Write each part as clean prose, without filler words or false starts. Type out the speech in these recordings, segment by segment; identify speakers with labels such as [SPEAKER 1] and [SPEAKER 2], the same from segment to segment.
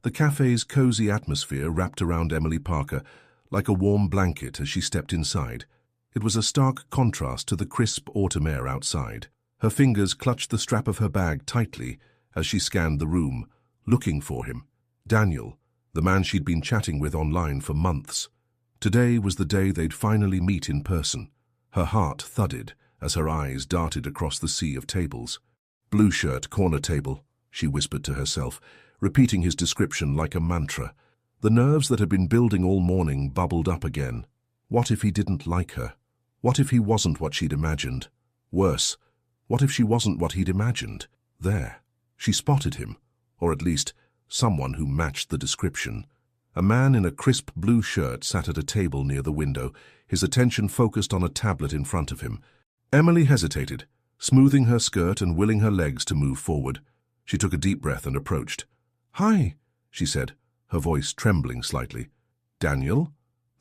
[SPEAKER 1] The cafe's cozy atmosphere wrapped around Emily Parker like a warm blanket as she stepped inside. It was a stark contrast to the crisp autumn air outside. Her fingers clutched the strap of her bag tightly as she scanned the room, looking for him. Daniel, the man she'd been chatting with online for months. Today was the day they'd finally meet in person. Her heart thudded as her eyes darted across the sea of tables. "Blue shirt, corner table," she whispered to herself, repeating his description like a mantra. The nerves that had been building all morning bubbled up again. What if he didn't like her? What if he wasn't what she'd imagined? Worse, what if she wasn't what he'd imagined? There, she spotted him, or at least someone who matched the description. A man in a crisp blue shirt sat at a table near the window, his attention focused on a tablet in front of him. Emily hesitated, smoothing her skirt and willing her legs to move forward. She took a deep breath and approached. "Hi," she said, her voice trembling slightly. "Daniel?"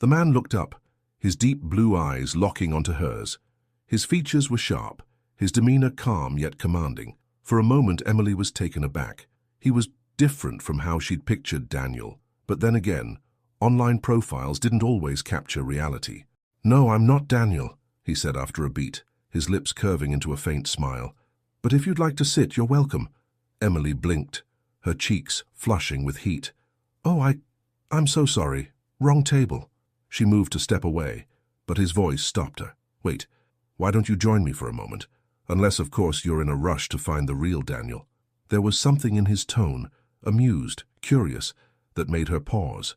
[SPEAKER 1] The man looked up, his deep blue eyes locking onto hers. His features were sharp, his demeanor calm yet commanding. For a moment, Emily was taken aback. He was different from how she'd pictured Daniel. But then again, online profiles didn't always capture reality. "No, I'm not Daniel," he said after a beat, his lips curving into a faint smile. "But if you'd like to sit, you're welcome." Emily blinked, her cheeks flushing with heat. "Oh, I'm so sorry. Wrong table." She moved to step away, but his voice stopped her. "Wait, why don't you join me for a moment? Unless, of course, you're in a rush to find the real Daniel." There was something in his tone, amused, curious, that made her pause.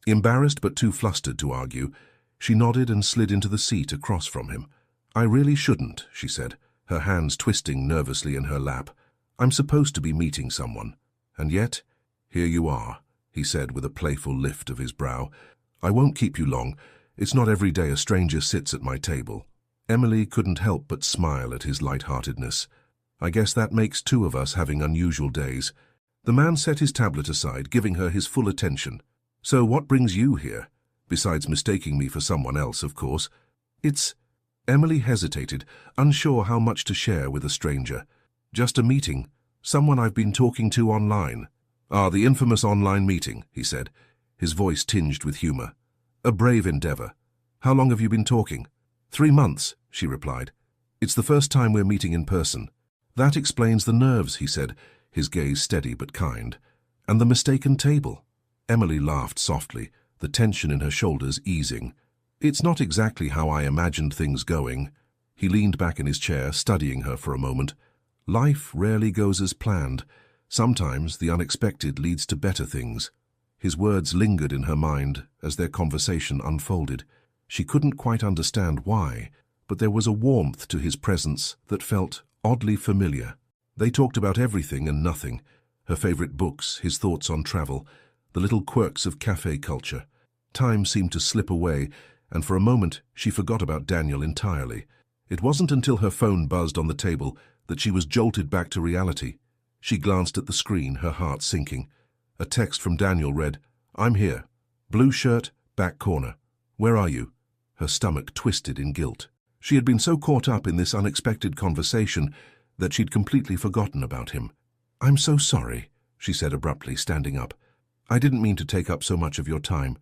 [SPEAKER 1] Embarrassed but too flustered to argue, she nodded and slid into the seat across from him. "I really shouldn't," she said, her hands twisting nervously in her lap. "I'm supposed to be meeting someone. And yet, here you are," he said with a playful lift of his brow. "I won't keep you long. It's not every day a stranger sits at my table." Emily couldn't help but smile at his light-heartedness. "I guess that makes two of us having unusual days." The man set his tablet aside, giving her his full attention. "So what brings you here? Besides mistaking me for someone else, of course." "It's—" Emily hesitated, unsure how much to share with a stranger. "Just a meeting. Someone I've been talking to online." "Ah, the infamous online meeting," he said, his voice tinged with humor. "A brave endeavor. How long have you been talking?" 3 months, she replied. "It's the first time we're meeting in person." "That explains the nerves," he said, his gaze steady but kind. "And the mistaken table." Emily laughed softly, the tension in her shoulders easing. "It's not exactly how I imagined things going." He leaned back in his chair, studying her for a moment. "Life rarely goes as planned. Sometimes the unexpected leads to better things." His words lingered in her mind as their conversation unfolded. She couldn't quite understand why, but there was a warmth to his presence that felt oddly familiar. They talked about everything and nothing, her favorite books, his thoughts on travel, the little quirks of cafe culture. Time seemed to slip away, and for a moment she forgot about Daniel entirely. It wasn't until her phone buzzed on the table that she was jolted back to reality. She glanced at the screen, her heart sinking. A text from Daniel read, "I'm here. Blue shirt, back corner. Where are you?" Her stomach twisted in guilt. She had been so caught up in this unexpected conversation that she'd completely forgotten about him. "I'm so sorry," she said abruptly, standing up. "I didn't mean to take up so much of your time.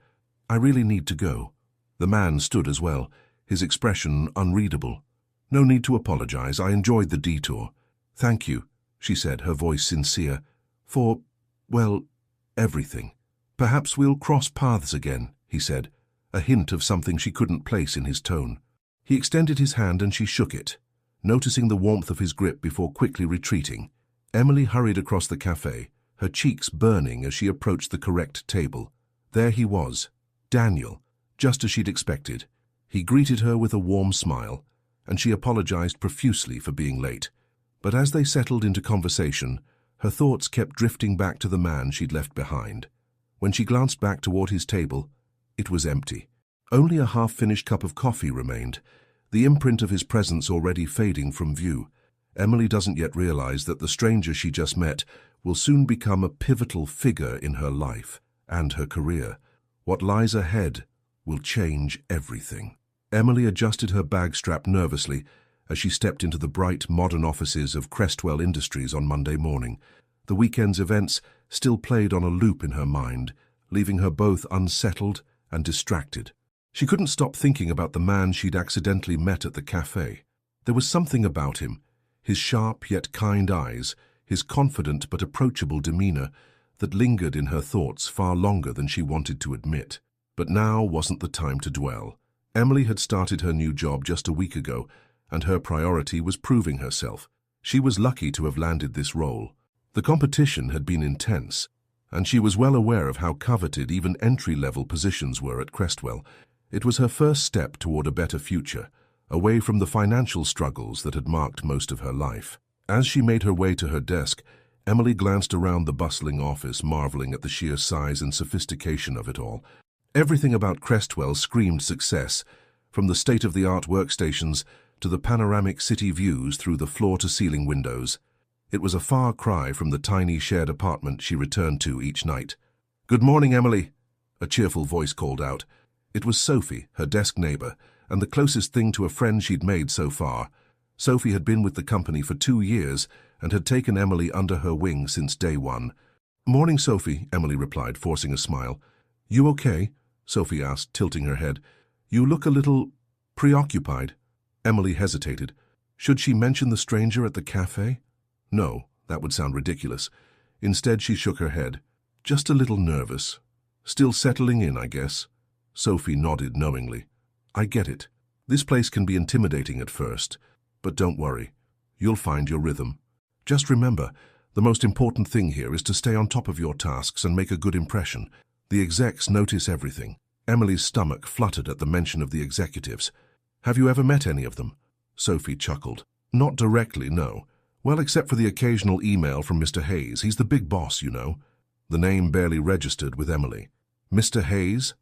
[SPEAKER 1] I really need to go." The man stood as well, his expression unreadable. "No need to apologize. I enjoyed the detour." "Thank you," she said, her voice sincere, "for, well, everything." "Perhaps we'll cross paths again," he said, a hint of something she couldn't place in his tone. He extended his hand and she shook it, noticing the warmth of his grip before quickly retreating. Emily hurried across the cafe, her cheeks burning as she approached the correct table. There he was, Daniel, just as she'd expected. He greeted her with a warm smile, and she apologized profusely for being late. But as they settled into conversation, her thoughts kept drifting back to the man she'd left behind. When she glanced back toward his table, it was empty. Only a half-finished cup of coffee remained, the imprint of his presence already fading from view. Emily doesn't yet realize that the stranger she just met will soon become a pivotal figure in her life and her career. What lies ahead will change everything. Emily adjusted her bag strap nervously as she stepped into the bright, modern offices of Crestwell Industries on Monday morning. The weekend's events still played on a loop in her mind, leaving her both unsettled and distracted. She couldn't stop thinking about the man she'd accidentally met at the cafe. There was something about him, his sharp yet kind eyes, his confident but approachable demeanor, that lingered in her thoughts far longer than she wanted to admit. But now wasn't the time to dwell. Emily had started her new job just a week ago, and her priority was proving herself. She was lucky to have landed this role. The competition had been intense, and she was well aware of how coveted even entry-level positions were at Crestwell. It was her first step toward a better future, away from the financial struggles that had marked most of her life. As she made her way to her desk, Emily glanced around the bustling office, marveling at the sheer size and sophistication of it all. Everything about Crestwell screamed success, from the state-of-the-art workstations to the panoramic city views through the floor-to-ceiling windows. It was a far cry from the tiny shared apartment she returned to each night. "Good morning, Emily," a cheerful voice called out. It was Sophie, her desk neighbor, and the closest thing to a friend she'd made so far. Sophie had been with the company for 2 years and had taken Emily under her wing since day one. "Morning, Sophie," Emily replied, forcing a smile. "You okay?" Sophie asked, tilting her head. "You look a little preoccupied." Emily hesitated. Should she mention the stranger at the cafe? No, that would sound ridiculous. Instead, she shook her head. "Just a little nervous. Still settling in, I guess." Sophie nodded knowingly. "I get it. This place can be intimidating at first, but don't worry. You'll find your rhythm. Just remember, the most important thing here is to stay on top of your tasks and make a good impression. The execs notice everything." Emily's stomach fluttered at the mention of the executives. "Have you ever met any of them?" Sophie chuckled. "Not directly, no. Well, except for the occasional email from Mr. Hayes. He's the big boss, you know." The name barely registered with Emily. "Mr. Hayes?"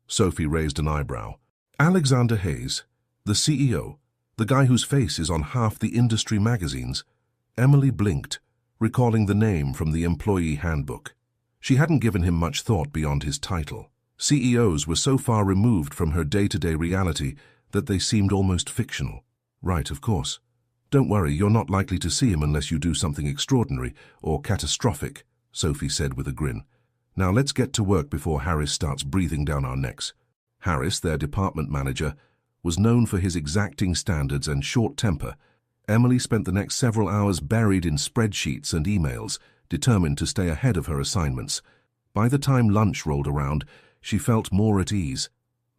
[SPEAKER 1] Sophie raised an eyebrow. "Alexander Hayes, the CEO, the guy whose face is on half the industry magazines." Emily blinked, recalling the name from the employee handbook. She hadn't given him much thought beyond his title. CEOs were so far removed from her day-to-day reality that they seemed almost fictional. "Right, of course. Don't worry, you're not likely to see him unless you do something extraordinary or catastrophic," Sophie said with a grin. "Now let's get to work before Harris starts breathing down our necks." Harris, their department manager, was known for his exacting standards and short temper. Emily spent the next several hours buried in spreadsheets and emails, determined to stay ahead of her assignments. By the time lunch rolled around, she felt more at ease,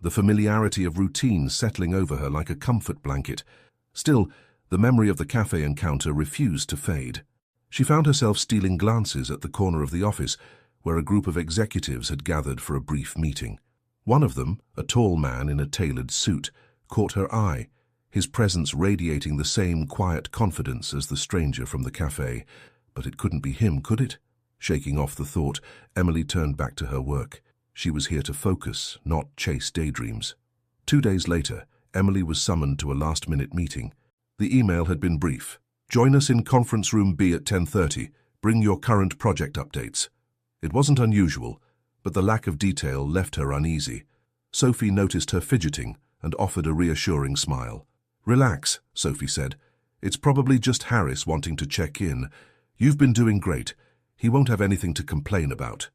[SPEAKER 1] the familiarity of routine settling over her like a comfort blanket. Still, the memory of the cafe encounter refused to fade. She found herself stealing glances at the corner of the office, where a group of executives had gathered for a brief meeting. One of them, a tall man in a tailored suit, caught her eye, his presence radiating the same quiet confidence as the stranger from the cafe. But it couldn't be him, could it? Shaking off the thought, Emily turned back to her work. She was here to focus, not chase daydreams. 2 days later, Emily was summoned to a last-minute meeting. The email had been brief. "Join us in conference room B at 10:30. Bring your current project updates." It wasn't unusual, but the lack of detail left her uneasy. Sophie noticed her fidgeting and offered a reassuring smile. "Relax," Sophie said. "It's probably just Harris wanting to check in. You've been doing great. He won't have anything to complain about."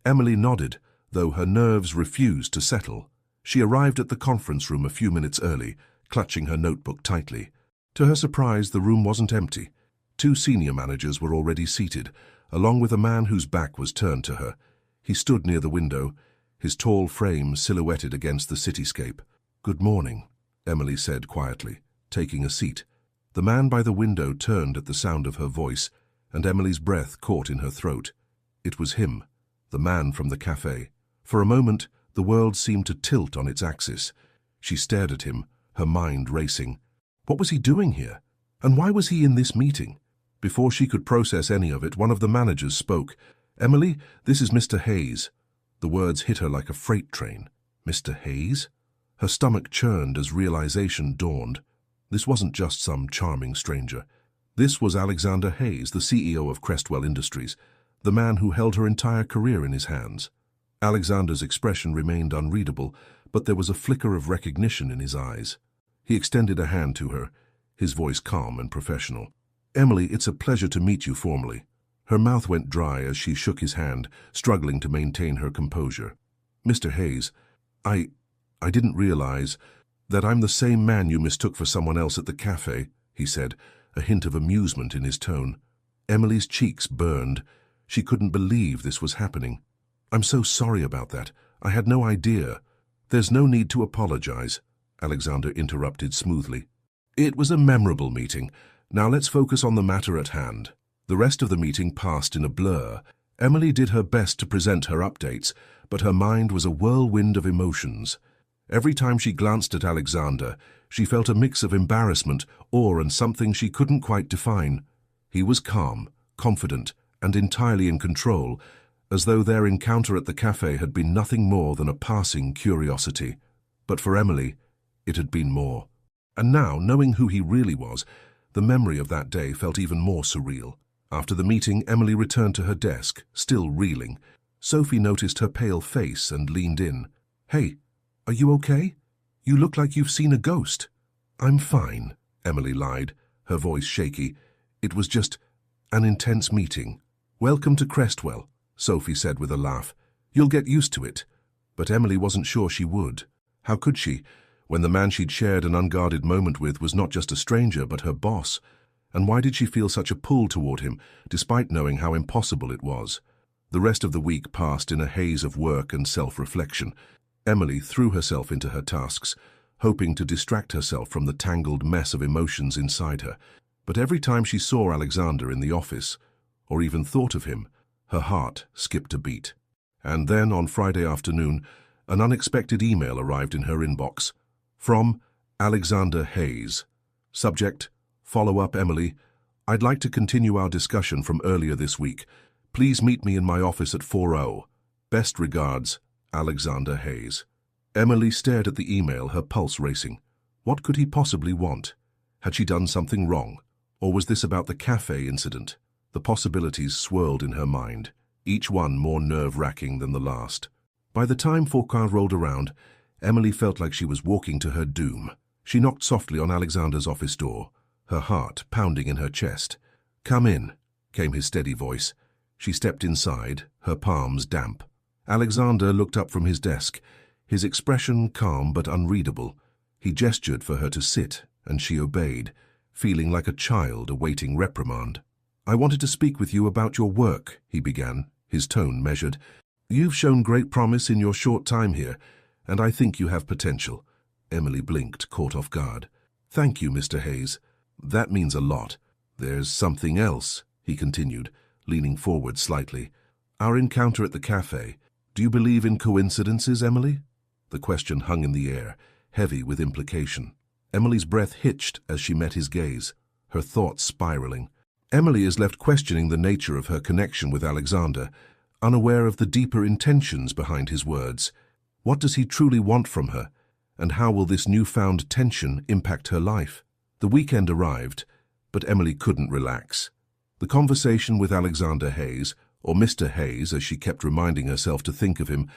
[SPEAKER 1] Emily nodded, though her nerves refused to settle. She arrived at the conference room a few minutes early, clutching her notebook tightly. To her surprise, the room wasn't empty. 2 senior managers were already seated, along with a man whose back was turned to her. He stood near the window, his tall frame silhouetted against the cityscape. "Good morning," Emily said quietly, taking a seat. The man by the window turned at the sound of her voice, and Emily's breath caught in her throat. It was him, the man from the cafe. For a moment, the world seemed to tilt on its axis. She stared at him, her mind racing. What was he doing here? And why was he in this meeting? Before she could process any of it, one of the managers spoke. "Emily, this is Mr. Hayes." The words hit her like a freight train. Mr. Hayes? Her stomach churned as realization dawned. This wasn't just some charming stranger. This was Alexander Hayes, the CEO of Crestwell Industries, the man who held her entire career in his hands. Alexander's expression remained unreadable, but there was a flicker of recognition in his eyes. He extended a hand to her, his voice calm and professional. "Emily, it's a pleasure to meet you formally." Her mouth went dry as she shook his hand, struggling to maintain her composure. "Mr. Hayes, I didn't realize that I'm the same man you mistook for someone else at the cafe," he said, a hint of amusement in his tone. Emily's cheeks burned. She couldn't believe this was happening. "I'm so sorry about that. I had no idea." "There's no need to apologize," Alexander interrupted smoothly. "It was a memorable meeting. Now let's focus on the matter at hand." The rest of the meeting passed in a blur. Emily did her best to present her updates, but her mind was a whirlwind of emotions. Every time she glanced at Alexander, she felt a mix of embarrassment, awe, and something she couldn't quite define. He was calm, confident, and entirely in control, as though their encounter at the cafe had been nothing more than a passing curiosity. But for Emily, it had been more. And now, knowing who he really was, the memory of that day felt even more surreal. After the meeting, Emily returned to her desk, still reeling. Sophie noticed her pale face and leaned in. "Hey, are you okay? You look like you've seen a ghost." "I'm fine," Emily lied, her voice shaky. "It was just an intense meeting." "Welcome to Crestwell," Sophie said with a laugh. "You'll get used to it." But Emily wasn't sure she would. How could she, when the man she'd shared an unguarded moment with was not just a stranger but her boss? And why did she feel such a pull toward him, despite knowing how impossible it was? The rest of the week passed in a haze of work and self-reflection. Emily threw herself into her tasks, hoping to distract herself from the tangled mess of emotions inside her. But every time she saw Alexander in the office, or even thought of him, her heart skipped a beat. And then, on Friday afternoon, an unexpected email arrived in her inbox. From Alexander Hayes. Subject: "Follow up, Emily. I'd like to continue our discussion from earlier this week. Please meet me in my office at 4:00. Best regards, Alexander Hayes." Emily stared at the email, her pulse racing. What could he possibly want? Had she done something wrong? Or was this about the cafe incident? The possibilities swirled in her mind, each one more nerve-wracking than the last. By the time 4:00 rolled around, Emily felt like she was walking to her doom. She knocked softly on Alexander's office door, her heart pounding in her chest. "Come in," came his steady voice. She stepped inside, her palms damp. Alexander looked up from his desk, his expression calm but unreadable. He gestured for her to sit, and she obeyed, feeling like a child awaiting reprimand. "I wanted to speak with you about your work," he began, his tone measured. "You've shown great promise in your short time here, and I think you have potential." Emily blinked, caught off guard. "Thank you, Mr. Hayes. That means a lot." "There's something else," he continued, leaning forward slightly. "Our encounter at the cafe. Do you believe in coincidences, Emily?" The question hung in the air, heavy with implication. Emily's breath hitched as she met his gaze, her thoughts spiraling. Emily is left questioning the nature of her connection with Alexander, unaware of the deeper intentions behind his words. What does he truly want from her, and how will this newfound tension impact her life? The weekend arrived, but Emily couldn't relax. The conversation with Alexander Hayes, or Mr. Hayes as she kept reminding herself to think of him,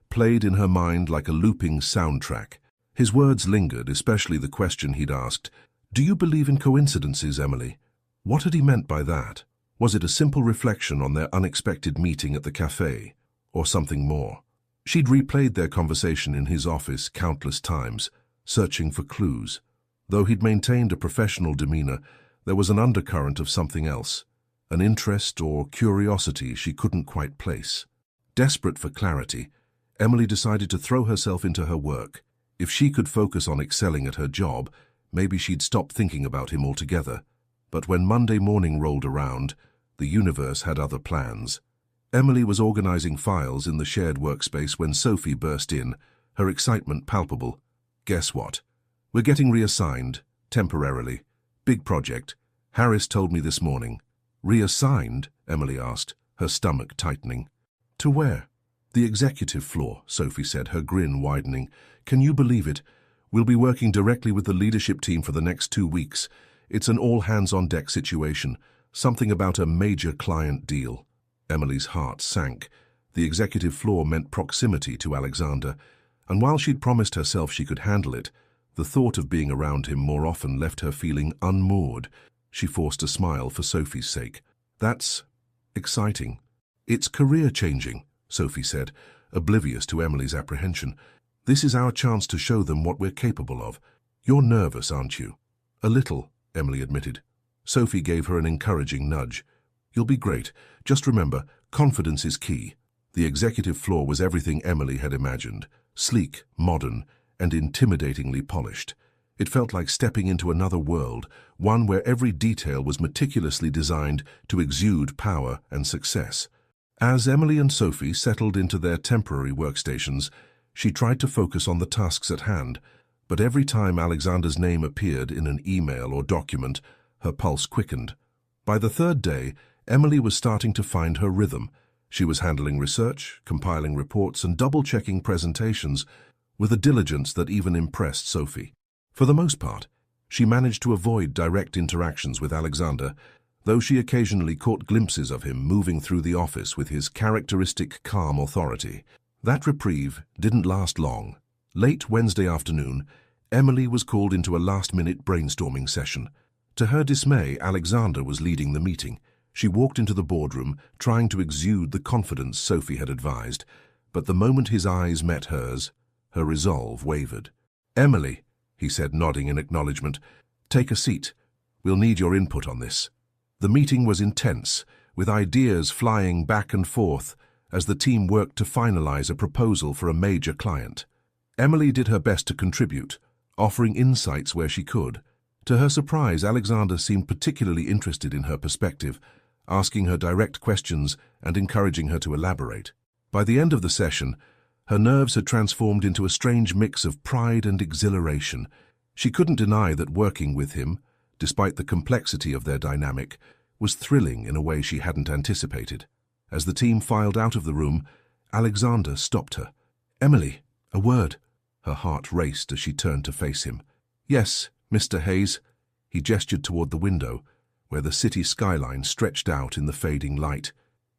[SPEAKER 1] played in her mind like a looping soundtrack. His words lingered, especially the question he'd asked. "Do you believe in coincidences, Emily?" What had he meant by that? Was it a simple reflection on their unexpected meeting at the cafe, or something more? She'd replayed their conversation in his office countless times, searching for clues. Though he'd maintained a professional demeanor, there was an undercurrent of something else, an interest or curiosity she couldn't quite place. Desperate for clarity, Emily decided to throw herself into her work. If she could focus on excelling at her job, maybe she'd stop thinking about him altogether. But when Monday morning rolled around, the universe had other plans. Emily was organizing files in the shared workspace when Sophie burst in, her excitement palpable. "Guess what? We're getting reassigned, temporarily. Big project. Harris told me this morning." "Reassigned?" Emily asked, her stomach tightening. "To where?" "The executive floor," Sophie said, her grin widening. "Can you believe it? We'll be working directly with the leadership team for the next 2 weeks. It's an all-hands-on-deck situation, something about a major client deal." Emily's heart sank. The executive floor meant proximity to Alexander, and while she'd promised herself she could handle it, the thought of being around him more often left her feeling unmoored. She forced a smile for Sophie's sake. That's Exciting. It's career-changing, Sophie said, oblivious to Emily's apprehension. This is our chance to show them what we're capable of. You're nervous, aren't you? A little, Emily admitted. Sophie gave her an encouraging nudge. You'll be great. Just remember, confidence is key. The executive floor was everything Emily had imagined. Sleek, modern, and intimidatingly polished. It felt like stepping into another world, one where every detail was meticulously designed to exude power and success. As Emily and Sophie settled into their temporary workstations, she tried to focus on the tasks at hand, but every time Alexander's name appeared in an email or document, her pulse quickened. By the third day, Emily was starting to find her rhythm. She was handling research, compiling reports, and double-checking presentations with a diligence that even impressed Sophie. For the most part, she managed to avoid direct interactions with Alexander, though she occasionally caught glimpses of him moving through the office with his characteristic calm authority. That reprieve didn't last long. Late Wednesday afternoon, Emily was called into a last-minute brainstorming session. To her dismay, Alexander was leading the meeting. She walked into the boardroom, trying to exude the confidence Sophie had advised, but the moment his eyes met hers, her resolve wavered. "Emily," he said, nodding in acknowledgement, "take a seat. We'll need your input on this." The meeting was intense, with ideas flying back and forth as the team worked to finalize a proposal for a major client. Emily did her best to contribute, offering insights where she could. To her surprise, Alexander seemed particularly interested in her perspective, asking her direct questions and encouraging her to elaborate. By the end of the session, her nerves had transformed into a strange mix of pride and exhilaration. She couldn't deny that working with him, despite the complexity of their dynamic, was thrilling in a way she hadn't anticipated. As the team filed out of the room, Alexander stopped her. "Emily, a word." Her heart raced as she turned to face him. "Yes, Mr. Hayes." He gestured toward the window, where the city skyline stretched out in the fading light.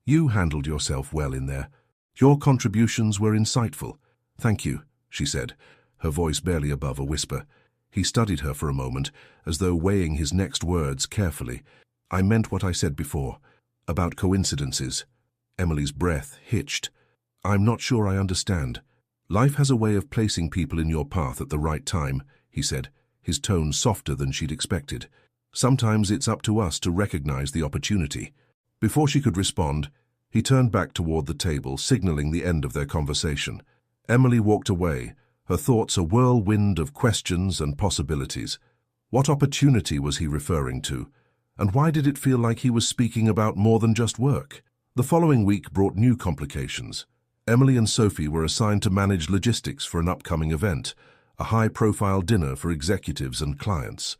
[SPEAKER 1] "You handled yourself well in there. Your contributions were insightful." "Thank you," she said, her voice barely above a whisper. He studied her for a moment, as though weighing his next words carefully. "I meant what I said before, about coincidences." Emily's breath hitched. "I'm not sure I understand." "Life has a way of placing people in your path at the right time," he said, his tone softer than she'd expected. "Sometimes it's up to us to recognize the opportunity." Before she could respond, he turned back toward the table, signaling the end of their conversation. Emily walked away, her thoughts a whirlwind of questions and possibilities. What opportunity was he referring to? And why did it feel like he was speaking about more than just work? The following week brought new complications. Emily and Sophie were assigned to manage logistics for an upcoming event, a high-profile dinner for executives and clients.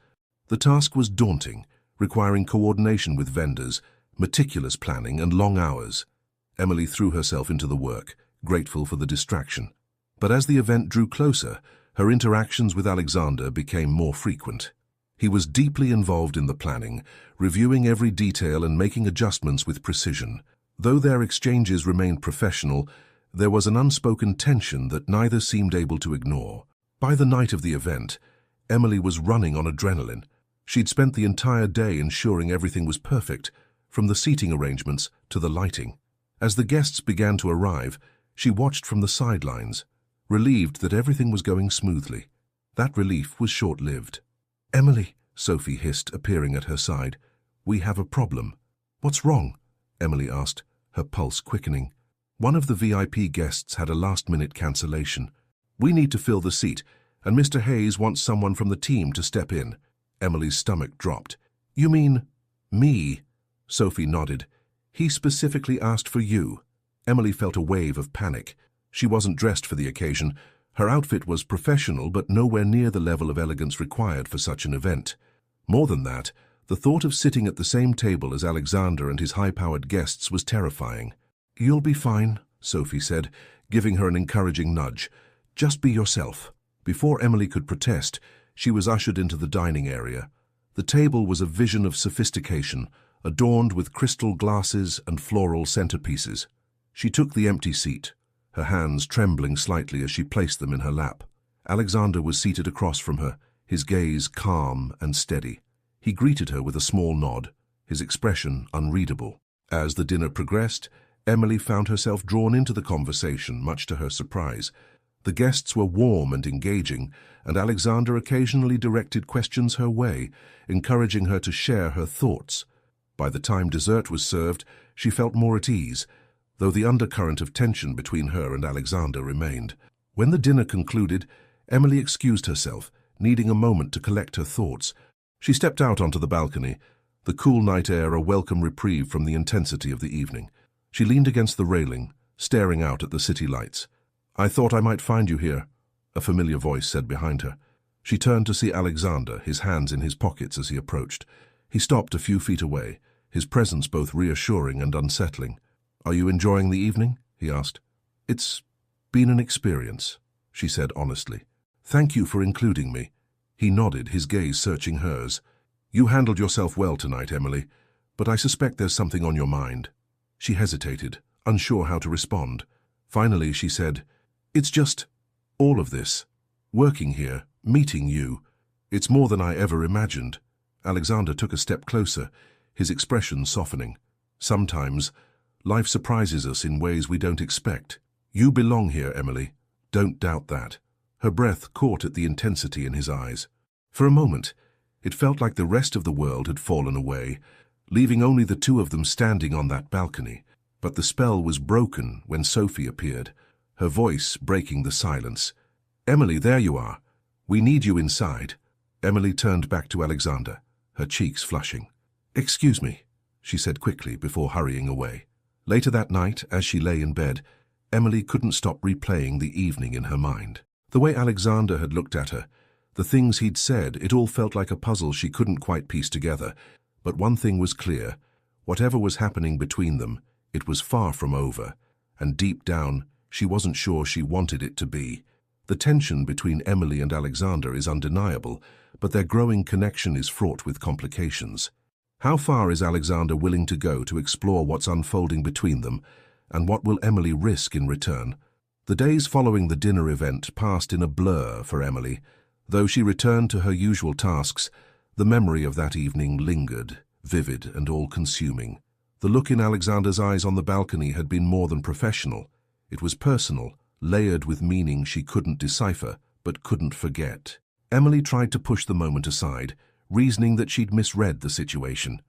[SPEAKER 1] The task was daunting, requiring coordination with vendors, meticulous planning, and long hours. Emily threw herself into the work, grateful for the distraction. But as the event drew closer, her interactions with Alexander became more frequent. He was deeply involved in the planning, reviewing every detail and making adjustments with precision. Though their exchanges remained professional, there was an unspoken tension that neither seemed able to ignore. By the night of the event, Emily was running on adrenaline. She'd spent the entire day ensuring everything was perfect, from the seating arrangements to the lighting. As the guests began to arrive, she watched from the sidelines, relieved that everything was going smoothly. That relief was short-lived. "Emily," Sophie hissed, appearing at her side, "we have a problem." "What's wrong?" Emily asked, her pulse quickening. "One of the VIP guests had a last-minute cancellation. We need to fill the seat, and Mr. Hayes wants someone from the team to step in." Emily's stomach dropped. "You mean me?" Sophie nodded. "He specifically asked for you." Emily felt a wave of panic. She wasn't dressed for the occasion. Her outfit was professional, but nowhere near the level of elegance required for such an event. More than that, the thought of sitting at the same table as Alexander and his high-powered guests was terrifying. "You'll be fine," Sophie said, giving her an encouraging nudge. "Just be yourself." Before Emily could protest, she was ushered into the dining area. The table was a vision of sophistication, adorned with crystal glasses and floral centerpieces. She took the empty seat, her hands trembling slightly as she placed them in her lap. Alexander was seated across from her, his gaze calm and steady. He greeted her with a small nod, his expression unreadable. As the dinner progressed, Emily found herself drawn into the conversation, much to her surprise. The guests were warm and engaging, and Alexander occasionally directed questions her way, encouraging her to share her thoughts. By the time dessert was served, she felt more at ease, though the undercurrent of tension between her and Alexander remained. When the dinner concluded, Emily excused herself, needing a moment to collect her thoughts. She stepped out onto the balcony, the cool night air a welcome reprieve from the intensity of the evening. She leaned against the railing, staring out at the city lights. "I thought I might find you here," a familiar voice said behind her. She turned to see Alexander, his hands in his pockets as he approached. He stopped a few feet away, his presence both reassuring and unsettling. "Are you enjoying the evening?" he asked. "It's been an experience," she said honestly. "Thank you for including me." He nodded, his gaze searching hers. "You handled yourself well tonight, Emily, but I suspect there's something on your mind." She hesitated, unsure how to respond. Finally, she said, "It's just all of this. Working here, meeting you. It's more than I ever imagined." Alexander took a step closer, his expression softening. "Sometimes, life surprises us in ways we don't expect. You belong here, Emily. Don't doubt that." Her breath caught at the intensity in his eyes. For a moment, it felt like the rest of the world had fallen away, leaving only the two of them standing on that balcony. But the spell was broken when Sophie appeared, her voice breaking the silence. "Emily, there you are. We need you inside." Emily turned back to Alexander, her cheeks flushing. "Excuse me," she said quickly before hurrying away. Later that night, as she lay in bed, Emily couldn't stop replaying the evening in her mind. The way Alexander had looked at her, the things he'd said, it all felt like a puzzle she couldn't quite piece together. But one thing was clear: whatever was happening between them, it was far from over, and deep down, she wasn't sure she wanted it to be. The tension between Emily and Alexander is undeniable, but their growing connection is fraught with complications. How far is Alexander willing to go to explore what's unfolding between them, and what will Emily risk in return? The days following the dinner event passed in a blur for Emily. Though she returned to her usual tasks, the memory of that evening lingered, vivid and all-consuming. The look in Alexander's eyes on the balcony had been more than professional. It was personal, layered with meaning she couldn't decipher, but couldn't forget. Emily tried to push the moment aside, reasoning that she'd misread the situation.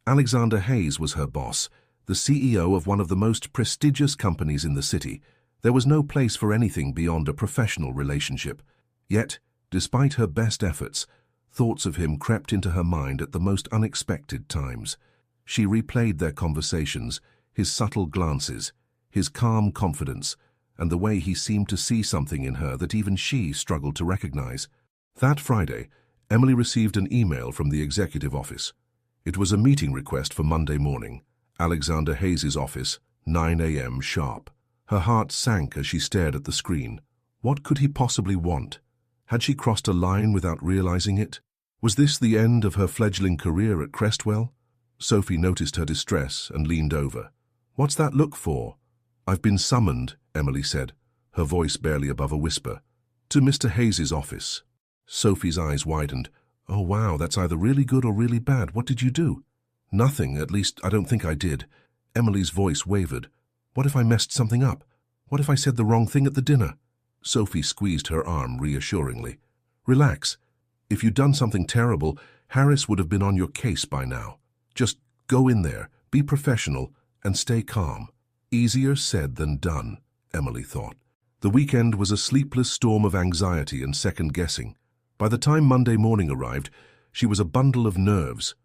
[SPEAKER 1] Alexander Hayes was her boss, the CEO of one of the most prestigious companies in the city. There was no place for anything beyond a professional relationship. Yet, despite her best efforts, thoughts of him crept into her mind at the most unexpected times. She replayed their conversations, his subtle glances, his calm confidence, and the way he seemed to see something in her that even she struggled to recognize. That Friday, Emily received an email from the executive office. It was a meeting request for Monday morning, Alexander Hayes' office, 9 a.m. sharp. Her heart sank as she stared at the screen. What could he possibly want? Had she crossed a line without realizing it? Was this the end of her fledgling career at Crestwell? Sophie noticed her distress and leaned over. "What's that look for?" "I've been summoned," Emily said, her voice barely above a whisper. "To Mr. Hayes' office." Sophie's eyes widened. "Oh wow, that's either really good or really bad. What did you do?" "Nothing, at least I don't think I did." Emily's voice wavered. "What if I messed something up? What if I said the wrong thing at the dinner?" Sophie squeezed her arm reassuringly. "Relax. If you'd done something terrible, Harris would have been on your case by now. Just go in there, be professional, and stay calm." Easier said than done, Emily thought. The weekend was a sleepless storm of anxiety and second-guessing. By the time Monday morning arrived, she was a bundle of nerves.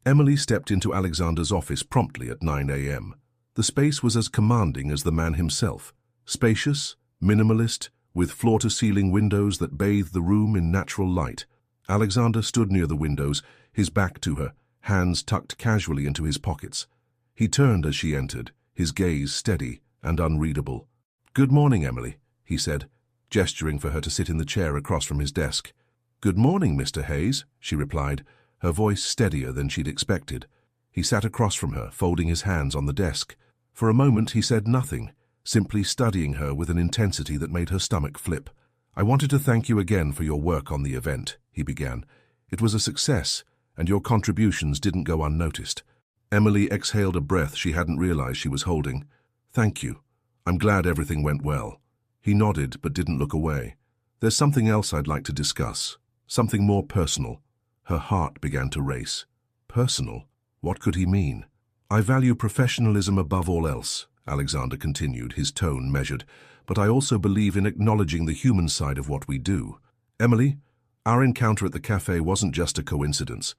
[SPEAKER 1] Emily stepped into Alexander's office promptly at 9 a.m. The space was as commanding as the man himself. Spacious, minimalist, with floor-to-ceiling windows that bathed the room in natural light. Alexander stood near the windows, his back to her, hands tucked casually into his pockets. He turned as she entered, his gaze steady and unreadable. "Good morning, Emily," he said, gesturing for her to sit in the chair across from his desk. "Good morning, Mr. Hayes," she replied, her voice steadier than she'd expected. He sat across from her, folding his hands on the desk. For a moment he said nothing, simply studying her with an intensity that made her stomach flip. "I wanted to thank you again for your work on the event," he began. "It was a success, and your contributions didn't go unnoticed." Emily exhaled a breath she hadn't realized she was holding. "Thank you. I'm glad everything went well." He nodded but didn't look away. "There's something else I'd like to discuss. Something more personal." Her heart began to race. Personal? What could he mean? "I value professionalism above all else," Alexander continued, his tone measured, "but I also believe in acknowledging the human side of what we do. Emily, our encounter at the cafe wasn't just a coincidence.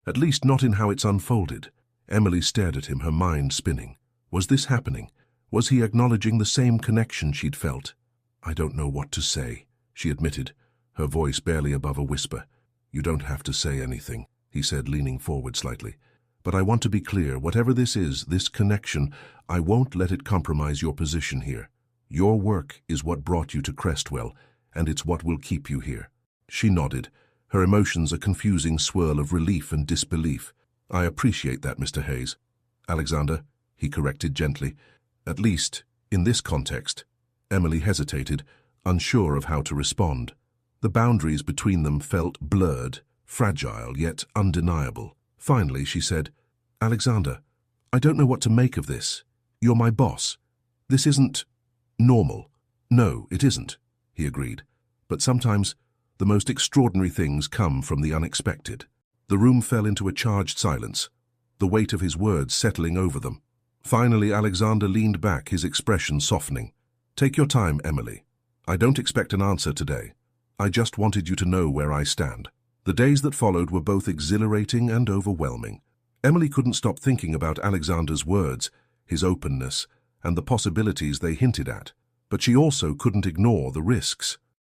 [SPEAKER 1] At least not in how it's unfolded." Emily stared at him, her mind spinning. Was this happening? Was he acknowledging the same connection she'd felt? "I don't know what to say," she admitted, her voice barely above a whisper. "You don't have to say anything," he said, leaning forward slightly. "But I want to be clear, whatever this is, this connection, I won't let it compromise your position here. Your work is what brought you to Crestwell, and it's what will keep you here." She nodded, her emotions a confusing swirl of relief and disbelief. "I appreciate that, Mr. Hayes." "Alexander," he corrected gently. "At least, in this context." Emily hesitated, unsure of how to respond. The boundaries between them felt blurred, fragile yet undeniable. Finally, she said, "Alexander, I don't know what to make of this. You're my boss. This isn't normal." "No, it isn't," he agreed. "But sometimes the most extraordinary things come from the unexpected." The room fell into a charged silence, the weight of his words settling over them. Finally, Alexander leaned back, his expression softening. "Take your time, Emily. I don't expect an answer today. I just wanted you to know where I stand." The days that followed were both exhilarating and overwhelming. Emily couldn't stop thinking about Alexander's words, his openness, and the possibilities they hinted at. But she also couldn't ignore the risks.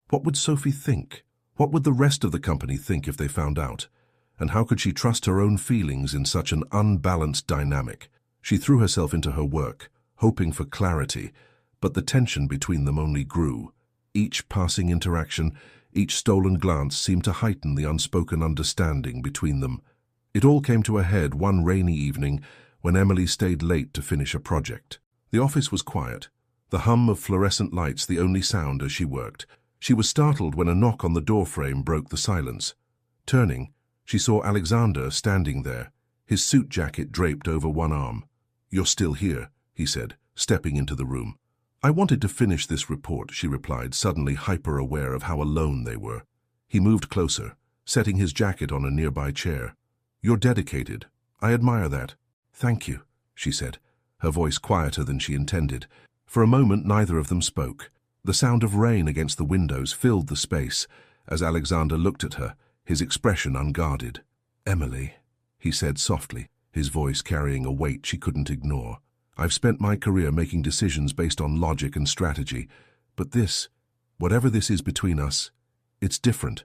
[SPEAKER 1] What would Sophie think? What would the rest of the company think if they found out? And how could she trust her own feelings in such an unbalanced dynamic? She threw herself into her work, hoping for clarity, but the tension between them only grew. Each passing interaction, each stolen glance seemed to heighten the unspoken understanding between them. It all came to a head one rainy evening when Emily stayed late to finish a project. The office was quiet, the hum of fluorescent lights the only sound as she worked. She was startled when a knock on the doorframe broke the silence. Turning, she saw Alexander standing there, his suit jacket draped over one arm. "You're still here," he said, stepping into the room. "I wanted to finish this report," she replied, suddenly hyper-aware of how alone they were. He moved closer, setting his jacket on a nearby chair. "You're dedicated. I admire that." "Thank you," she said, her voice quieter than she intended. For a moment, neither of them spoke. The sound of rain against the windows filled the space as Alexander looked at her, his expression unguarded. "Emily," he said softly, his voice carrying a weight she couldn't ignore. "I've spent my career making decisions based on logic and strategy, but this, whatever this is between us, it's different,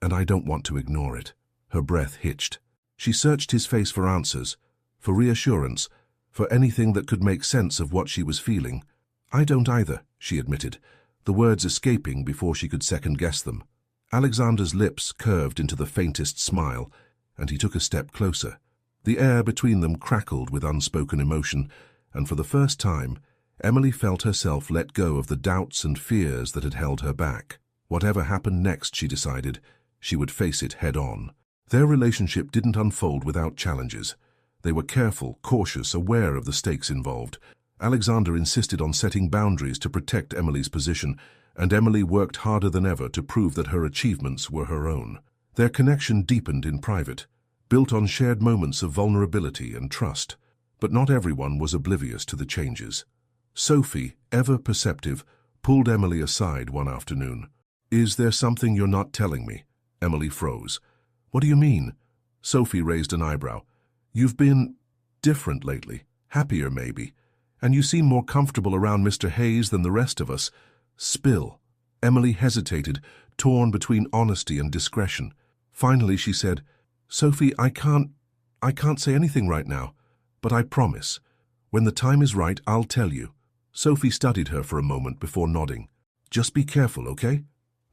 [SPEAKER 1] and I don't want to ignore it." Her breath hitched. She searched his face for answers, for reassurance, for anything that could make sense of what she was feeling. "I don't either," she admitted, the words escaping before she could second-guess them. Alexander's lips curved into the faintest smile, and he took a step closer. The air between them crackled with unspoken emotion, and for the first time, Emily felt herself let go of the doubts and fears that had held her back. Whatever happened next, she decided, she would face it head-on. Their relationship didn't unfold without challenges. They were careful, cautious, aware of the stakes involved. Alexander insisted on setting boundaries to protect Emily's position, and Emily worked harder than ever to prove that her achievements were her own. Their connection deepened in private, built on shared moments of vulnerability and trust. But not everyone was oblivious to the changes. Sophie, ever perceptive, pulled Emily aside one afternoon. "Is there something you're not telling me?" Emily froze. "What do you mean?" Sophie raised an eyebrow. "You've been different lately, happier maybe, and you seem more comfortable around Mr. Hayes than the rest of us." "Spill." Emily hesitated, torn between honesty and discretion. Finally she said, "Sophie, I can't say anything right now, but I promise, when the time is right, I'll tell you." Sophie studied her for a moment before nodding. "Just be careful, okay?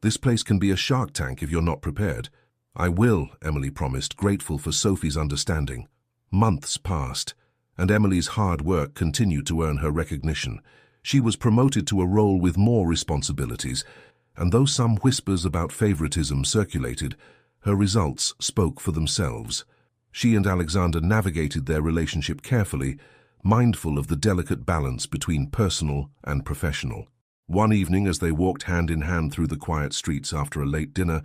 [SPEAKER 1] This place can be a shark tank if you're not prepared." "I will," Emily promised, grateful for Sophie's understanding. Months passed, and Emily's hard work continued to earn her recognition. She was promoted to a role with more responsibilities, and though some whispers about favoritism circulated, her results spoke for themselves. She and Alexander navigated their relationship carefully, mindful of the delicate balance between personal and professional. One evening, as they walked hand in hand through the quiet streets after a late dinner,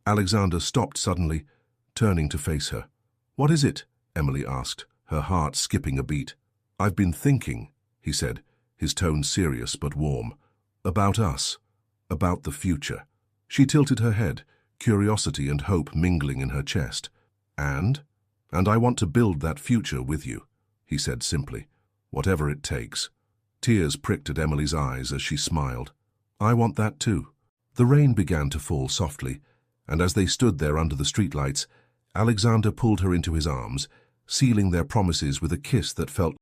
[SPEAKER 1] Alexander stopped suddenly, turning to face her. "What is it?" Emily asked, her heart skipping a beat. "I've been thinking," he said, his tone serious but warm. "About us. About the future." She tilted her head, curiosity and hope mingling in her chest. And I want to build that future with you," he said simply, "whatever it takes." Tears pricked at Emily's eyes as she smiled. "I want that too." The rain began to fall softly, and as they stood there under the streetlights, Alexander pulled her into his arms, sealing their promises with a kiss that felt